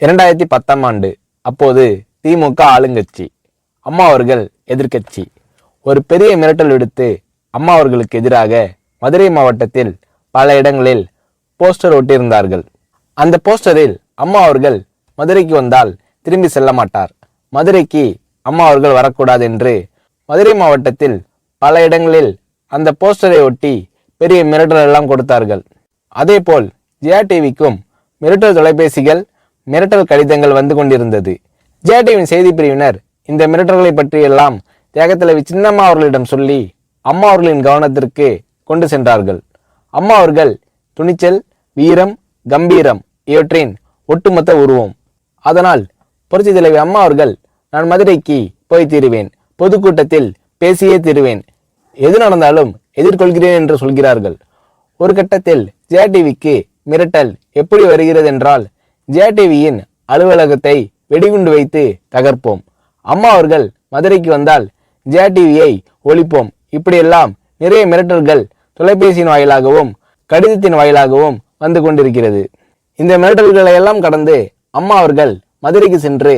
2010ஆம் ஆண்டு. அப்போது திமுக ஆளுங்கட்சி, அம்மா அவர்கள் எதிர்க்கட்சி. ஒரு பெரிய மிரட்டல் விடுத்து அம்மா அவர்களுக்கு எதிராக மதுரை மாவட்டத்தில் பல இடங்களில் போஸ்டர் ஒட்டியிருந்தார்கள். அந்த போஸ்டரில் அம்மா அவர்கள் மதுரைக்கு வந்தால் திரும்பி செல்ல மாட்டார், மதுரைக்கு அம்மா அவர்கள் வரக்கூடாது என்று மதுரை மாவட்டத்தில் பல இடங்களில் அந்த போஸ்டரை ஒட்டி பெரிய மிரட்டல் எல்லாம் கொடுத்தார்கள். அதேபோல் ஜெயா டிவிக்கும் மிரட்டல் தொலைபேசிகள், மிரட்டல் கடிதங்கள் வந்து கொண்டிருந்தது. ஜெயா டிவியின் செய்தி பிரிவினர் இந்த மிரட்டல்களை பற்றியெல்லாம் தியாகத்தலைவி சின்னம்மா அவர்களிடம் சொல்லி அம்மா அவர்களின் கவனத்திற்கு கொண்டு சென்றார்கள். அம்மா அவர்கள் துணிச்சல், வீரம், கம்பீரம் இவற்றின் ஒட்டுமொத்த உருவம். அதனால் புரட்சி தலைவி அம்மா அவர்கள், நான் மதுரைக்கு போய் தீருவேன், பொதுக்கூட்டத்தில் பேசியே தீருவேன், எது நடந்தாலும் எதிர்கொள்கிறேன் என்று சொல்கிறார்கள். ஒரு கட்டத்தில் ஜெயா டிவிக்கு மிரட்டல் எப்படி வருகிறது என்றால், ஜெயா டிவியின் அலுவலகத்தை வெடிகுண்டு வைத்து தகர்ப்போம், அம்மா அவர்கள் மதுரைக்கு வந்தால் ஜெயா டிவியை ஒழிப்போம், இப்படியெல்லாம் நிறைய மிரட்டல்கள் தொலைபேசியின் வாயிலாகவும் கடிதத்தின் வாயிலாகவும் வந்து கொண்டிருக்கிறது. இந்த மிரட்டல்களை எல்லாம் கடந்து அம்மா அவர்கள் மதுரைக்கு சென்று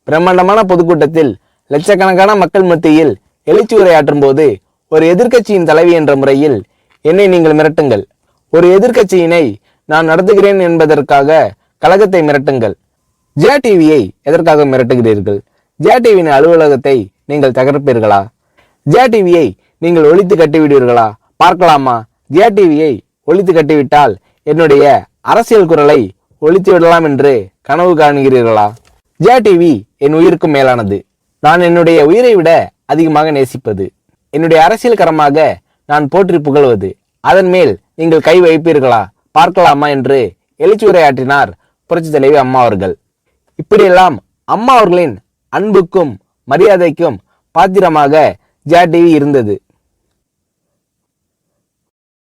பிரம்மாண்டமான பொதுக்கூட்டத்தில் லட்சக்கணக்கான மக்கள் மத்தியில் எழுச்சி உரையாற்றும் போது, ஒரு எதிர்க்கட்சியின் தலைவி என்ற முறையில் என்னை நீங்கள் மிரட்டுங்கள், ஒரு எதிர்க்கட்சியினை நான் நடத்துகிறேன் என்பதற்காக கழகத்தை மிரட்டுங்கள், ஜெயா டிவியை எதற்காக மிரட்டுகிறீர்கள், ஜெயா டிவியின் அலுவலகத்தை நீங்கள் தகர்ப்பீர்களா, ஜெயா டிவியை நீங்கள் ஒழித்து கட்டிவிடுவீர்களா, பார்க்கலாமா, ஜெயா டிவியை ஒழித்து கட்டிவிட்டால் என்னுடைய அரசியல் குரலை ஒழித்து விடலாம் என்று கனவு காணுகிறீர்களா? ஜெயா டிவி என் உயிருக்கும் மேலானது, நான் என்னுடைய உயிரை விட அதிகமாக நேசிப்பது, என்னுடைய அரசியல் கரமாக நான் போற்றி புகழ்வது, அதன் மேல் நீங்கள் கை வைப்பீர்களா, பார்க்கலாமா என்று எழுச்சி உரையாற்றினார் புரட்சி தலைவி அம்மா அவர்கள். இப்படியெல்லாம் அம்மா அவர்களின் அன்புக்கும் மரியாதைக்கும் பாத்திரமாக ஜெயா டிவி இருந்தது.